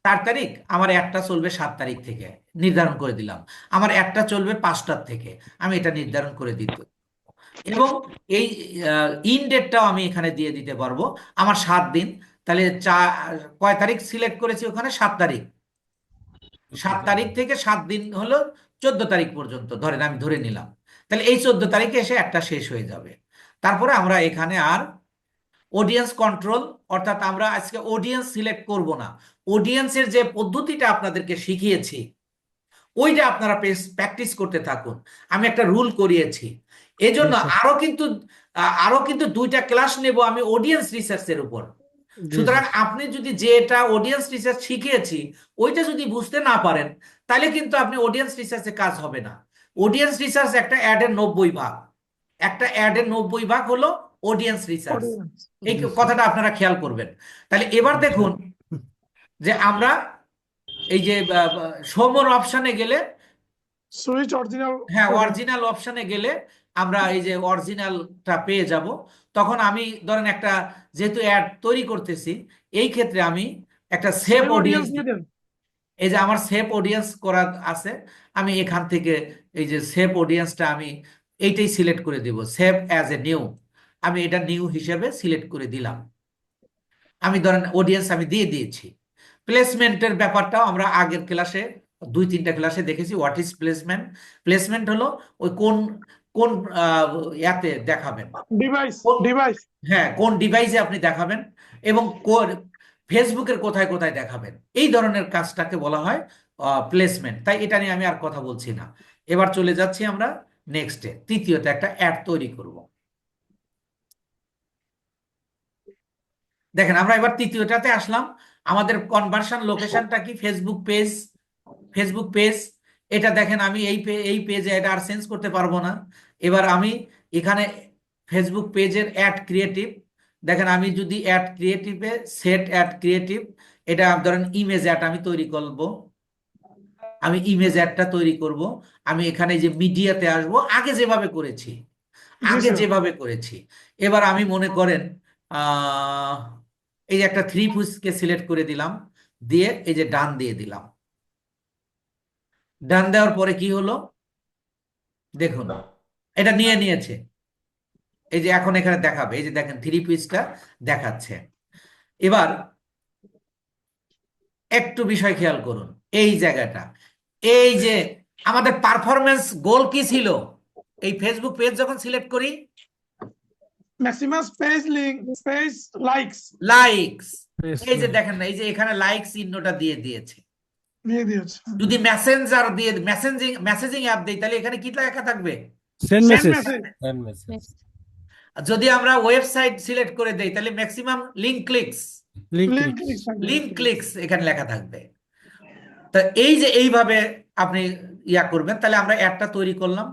4 তারিখ, আমার একটা চলবে 7 তারিখ থেকে, নির্ধারণ করে দিলাম। আমার একটা চলবে 5টার থেকে, আমি এটা নির্ধারণ করে দিতে, এবং এই ইন ডেটটাও আমি এখানে দিয়ে দিতে পারবো, আমার 7 দিন। তাহলে কয় তারিখ সিলেক্ট করেছি ওখানে, 7 তারিখ। 7 তারিখ থেকে 7 দিন হলো 14 তারিখ পর্যন্ত, ধরেন আমি ধরে নিলাম। তাহলে এই 14 তারিখে এসে একটা শেষ হয়ে যাবে। তারপরে আমরা এখানে আর অডিয়েন্স কন্ট্রোল, অর্থাৎ আমরা আজকে অডিয়েন্স সিলেক্ট করব না। অডিয়েন্সের যে পদ্ধতিটা আপনাদেরকে শিখিয়েছি, ওইটা আপনারা প্র্যাকটিস করতে থাকুন। আমি একটা রুল করিয়েছি, এজন্য জি স্যার। আরো কিন্তু 2টা ক্লাস নেব আমি অডিয়েন্স রিসার্চের উপর। জি সুতরাং স্যার। আপনি যদি যেটা অডিয়েন্স রিসার্চ শিখিয়েছি ওইটা যদি বুঝতে না পারেন, তাহলে কিন্তু আপনি অডিয়েন্স রিসার্চে কাজ হবে না। অডিয়েন্স রিসার্চ একটা অ্যাডের 90 ভাগ, একটা অ্যাডের 90 ভাগ হলো অডিয়েন্স রিসার্চ। অডিয়েন্স। এই জি স্যার। কথাটা আপনারা খেয়াল করবেন। তাহলে এবার জি স্যার। দেখুন যে আমরা এই যে সমর অপশনে গেলে, সুইচ অরিজিনাল হ্যাঁ করবেন। অরিজিনাল অপশনে গেলে আমরা এই যে অরিজিনালটা পেয়ে যাব। তখন আমি ধরেন একটা, যেহেতু অ্যাড তৈরি করতেছি, এই ক্ষেত্রে আমি একটা সেভ সেভ অডিয়েন্স অডিয়েন্স, দিয়ে দেন। এই যে আমার সেভ অডিয়েন্স করা আছে, আমি এখান থেকে এই যে সেভ অডিয়েন্সটা আমি এইটাই সিলেক্ট করে দিব, সেভ অ্যাজ এ নিউ। আমি এটা নিউ হিসেবে সিলেক্ট করে দিলাম। আমি ধরেন অডিয়েন্স আমি দিয়ে দিয়েছি। প্লেসমেন্টের ব্যাপারটাও আমরা আগের ক্লাসে দুই-তিনটা ক্লাসে দেখেছি হোয়াট ইজ প্লেসমেন্ট। প্লেসমেন্ট হলো ওই কোন কোন ইয়াতে দেখাবেন, ডিভাইস কোন ডিভাইস হ্যাঁ কোন ডিভাইসে আপনি দেখাবেন, এবং ফেসবুকের কোথায় কোথায় দেখাবেন, এই ধরনের কাজটাকে বলা হয় প্লেসমেন্ট। তাই এটা নিয়ে আমি আর কথা বলছি না। এবার চলে যাচ্ছি আমরা নেক্সটে, তৃতীয়তে একটা অ্যাড তৈরি করব। দেখেন আমরা এবার তৃতীয়টাতে আসলাম। আমাদের কনভার্সন লোকেশনটা কি? Facebook page. ফেসবুক পেজ, এটা দেখেন আমি এই পেজে এটা আর চেঞ্জ করতে পারবো না। এবার আমি এখানে ফেসবুক পেজের অ্যাড ক্রিয়েটিভ, দেখেন আমি যদি অ্যাড ক্রিয়েটিভে সেট অ্যাড ক্রিয়েটিভ, এটা ধরেন ইমেজ অ্যাড আমি তৈরি করব। আমি ইমেজ অ্যাডটা তৈরি করব। আমি এখানে যে মিডিয়াতে আসব, আগে যেভাবে করেছি, জি আগে স্যার যেভাবে করেছি। এবার আমি মনে করেন আহ এই যে একটা থ্রি পিসকে সিলেক্ট করে দিলাম, দিয়ে এই যে ডান দিয়ে দিলাম। ডান দেওয়ার পরে কি হলো দেখুন, এটা নিয়ে নিয়েছে। এই যে এখন এখানে দেখাবে, এই যে দেখেন থ্রি পিসটা দেখাচ্ছে। এবার একটু বিষয় খেয়াল করুন, এই জায়গাটা, এই যে আমাদের পারফরমেন্স গোল কি ছিল? এই ফেসবুক পেজ যখন সিলেক্ট করি, maximum page link page likes likes, এই যে Yes, দেখেন না, এই যে এখানে লাইক চিহ্নটা দিয়ে দিয়েছে। দিয়ে দিয়েছে যদি মেসেঞ্জার দিয়ে মেসেজিং অ্যাপ দেই, তাহলে এখানে কি লেখা থাকবে? Send send message. Message Send message. যদি আমরা ওয়েবসাইট সিলেক্ট করে দেই, তাহলে maximum link clicks, Link link clicks. Link clicks এখানে লেখা থাকবে। তা এই যে এইভাবে আপনি ইয়া করবেন, তাহলে আমরা অ্যাডটা তৈরি করলাম।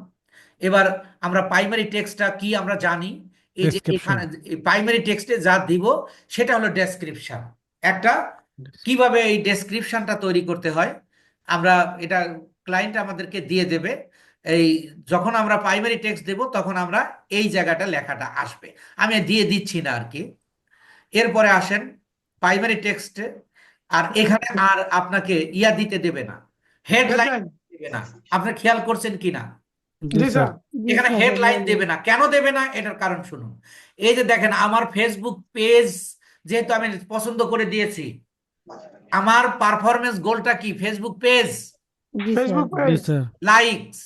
এবার আমরা প্রাইমারি টেক্সটটা কি আমরা জানি, এই যে Description. এখানে প্রাইমারি টেক্সটে যা দিব সেটা হলো ডেসক্রিপশন। একটা কিভাবে এই ডেসক্রিপশনটা তৈরি করতে হয়, আমরা এটা ক্লায়েন্ট আমাদেরকে দিয়ে দেবে। এই যখন আমরা প্রাইমারি টেক্সট দেব, তখন আমরা এই জায়গাটা লেখাটা আসবে। আমি দিয়ে দিচ্ছি না আর কি। এরপরে আসেন প্রাইমারি টেক্সটে, আর এখানে আর আপনাকে ইয়া দিতে দেবে না, হেডলাইন হেডলাইন দেবে না। আপনি খেয়াল করছেন কিনা? জি Yes, স্যার sir. জি এখানে স্যার, হেডলাইন দেবে না। কেন দেবে না? এটার কারণ শুনুন। এই যে দেখেন আমার ফেসবুক পেজ যেহেতু আমি পছন্দ করে দিয়েছি, আমার পারফরমেন্স গোলটা কি? ফেসবুক পেজ, জি sir, Facebook Yes, page sir. Likes.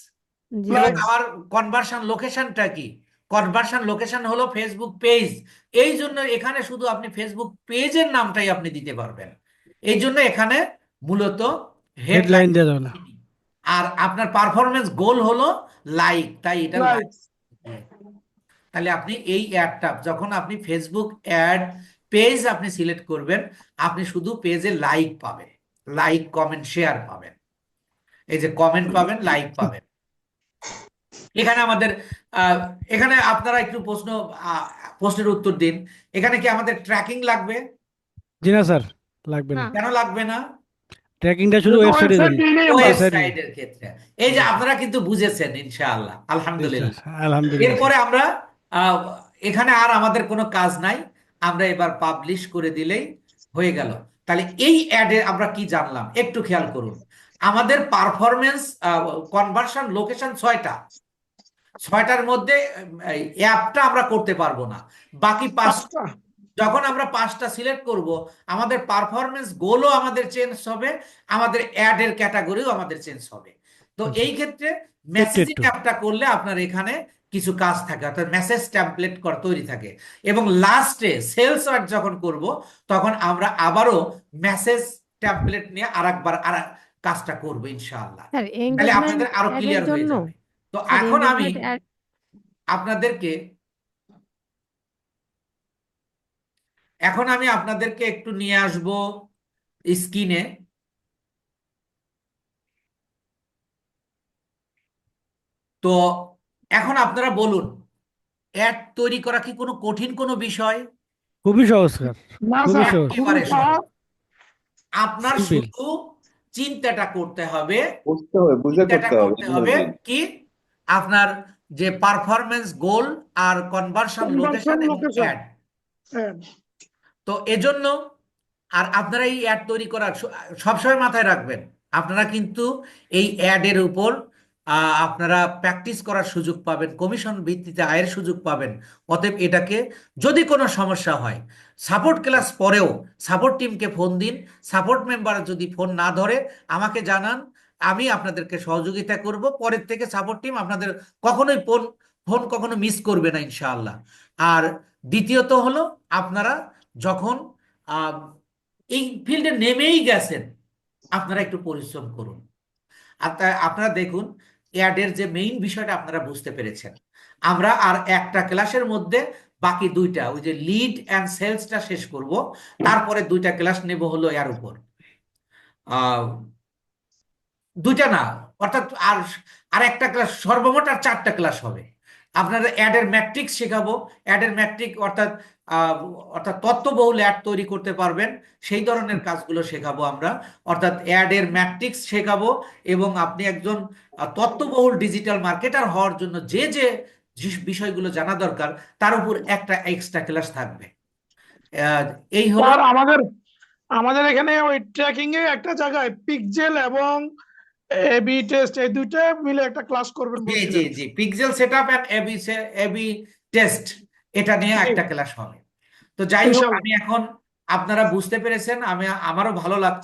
জি এবং Likes. আমার কনভার্সন লোকেশনটা কি? কনভার্সন লোকেশন হলো ফেসবুক পেজ। এই জন্য এখানে শুধু আপনি ফেসবুক পেজের নামটাই আপনি দিতে পারবেন। এই জন্য এখানে মূলত Headline হেডলাইন। দেওয়া যাবে না। আর আপনার পারফরমেন্স গোল হলো লাইক, তাই এটা লাইক। লাইকস তাহলে আপনি এই অ্যাডটা যখন আপনি ফেসবুক অ্যাড পেজ আপনি সিলেক্ট করবেন, আপনি শুধু পেজে লাইক পাবেন, লাইক কমেন্ট শেয়ার পাবেন। এই যে কমেন্ট পাবেন, লাইক পাবেন। এখানে আমাদের এখানে আপনারা একটু প্রশ্নের উত্তর দিন। এখানে কি আমাদের ট্র্যাকিং লাগবে? জি না স্যার, লাগবে না। না। কেন লাগবে না? ট্র্যাকিংটা শুধু ওয়েবসাইটে ওয়েবসাইট জানি। দিয়ে নেই আমরা Website ওয়েবসাইটের ক্ষেত্রে এই যে আপনারা কিন্তু বুঝেছেন ইনশাআল্লাহ, আলহামদুলিল্লাহ। আলহামদুলিল্লাহ। এরপরে আমরা আহ, এখানে আর আমাদের কোনো কাজ নাই, আমরা এবার পাবলিশ করে দিলেই হয়ে গেল। তাহলে এই অ্যাডে আমরা কি জানলাম একটু খেয়াল করুন। আমাদের পারফরমেন্স কনভার্সন লোকেশন 6টা, 6টার মধ্যে অ্যাপটা আমরা করতে পারবো না, বাকি 5। পাঁচটা যখন আমরা 5টা সিলেক্ট করব, আমাদের পারফরমেন্স গোলও আমাদের চেঞ্জ হবে, আমাদের অ্যাডের ক্যাটাগরিও আমাদের চেঞ্জ হবে। তো এই ক্ষেত্রে মেসেজিং একটু। অ্যাপটা করলে আপনার এখানে কিছু কাজ থাকে, অর্থাৎ মেসেজ টেমপ্লেট তৈরি থাকে। এবং লাস্টে সেলস ওয়ার্ড যখন করব, তখন আমরা আবারও মেসেজ টেমপ্লেট নিয়ে আরেকবার কাজটা করবো ইনশাআল্লাহ। স্যার তাহলে এঙ্গেজমেন্ট আপনাদের আরো অ্যাডের ক্লিয়ার হয়ে জন্য, যাবে। তো স্যার এখন আমি এঙ্গেজমেন্ট অ্যাড, আপনাদেরকে একটু নিয়ে আসব স্ক্রিনে। তো এখন আপনারা বলুন, অ্যাড তৈরি করা কি কোনো কঠিন কোনো বিষয়? খুবই সহজ স্যার, না খুবই স্যার সহজ। একেবারে খুবই সহজ। সহজ আপনার Simple. শুধু চিন্তাটা করতে হবে, বুঝতে হবে, বুঝে চিন্তাটা করতে হবে। করতে হবে কি আপনার যে পারফরমেন্স গোল আর কনভার্সন লোকেশন এবং location. অ্যাড। হ্যাঁ, তো এজন্য আর আপনারা এই অ্যাড তৈরি করার সবসময় মাথায় রাখবেন, আপনারা কিন্তু এই অ্যাডের উপর আপনারা প্র্যাকটিস করার সুযোগ পাবেন, কমিশন ভিত্তিতে আয়ের সুযোগ পাবেন। অতএব এটাকে যদি কোনো সমস্যা হয়, সাপোর্ট ক্লাস পরেও সাপোর্ট টিমকে ফোন দিন। সাপোর্ট মেম্বার যদি ফোন না ধরে আমাকে জানান, আমি আপনাদেরকে সহযোগিতা করব। পরের থেকে সাপোর্ট টিম আপনাদের কখনোই ফোন ফোন কখনো মিস করবে না ইনশাআল্লাহ। আর দ্বিতীয়ত হলো আপনারা যখন আহ, এই ফিল্ডে নেমেই গেছেন আপনারা একটু পরিশ্রম করুন। আপনারা দেখুন অ্যাডের যে মেইন বিষয়টা আপনারা বুঝতে পেরেছেন। আমরা আর একটা ক্লাসের মধ্যে বাকি দুইটা ওই যে লিড অ্যান্ড সেলসটা শেষ করব, তারপরে দুইটা ক্লাস নেব হলো এর উপর। আহ দুইটা না, অর্থাৎ আর আর একটা ক্লাস, সর্বমোট আর 4টা ক্লাস হবে। আপনারা অ্যাডের ম্যাট্রিক্স শেখাবো। অ্যাডের ম্যাট্রিক অর্থাৎ আহ, অর্থাৎ তথ্যবহুল অ্যাড তৈরি করতে পারবেন সেই ধরনের কাজগুলো শেখাবো আমরা। অর্থাৎ অ্যাডের ম্যাট্রিক্স শেখাবো এবং আপনি একজন তথ্যবহুল ডিজিটাল মার্কেটার হওয়ার জন্য যে যে বিষয়গুলো জানা দরকার তার উপর একটা এক্সট্রা ক্লাস থাকবে। আহ, এই হলো। স্যার আমাদের আমাদের এখানে ওই ট্র্যাকিং এ একটা জায়গায় পিক্সেল এবং এবি টেস্ট এই দুইটা মিলে একটা ক্লাস করবেন জি জি বলছিলেন। জি, pixel setup and A B test, এটা নিয়ে জি, একটা ক্লাস হবে। তো যাই হোক, ইনশাল্লাহ। আমি এখন আপনারা বুঝতে পেরেছেন, আমারও ভালো লাগছে।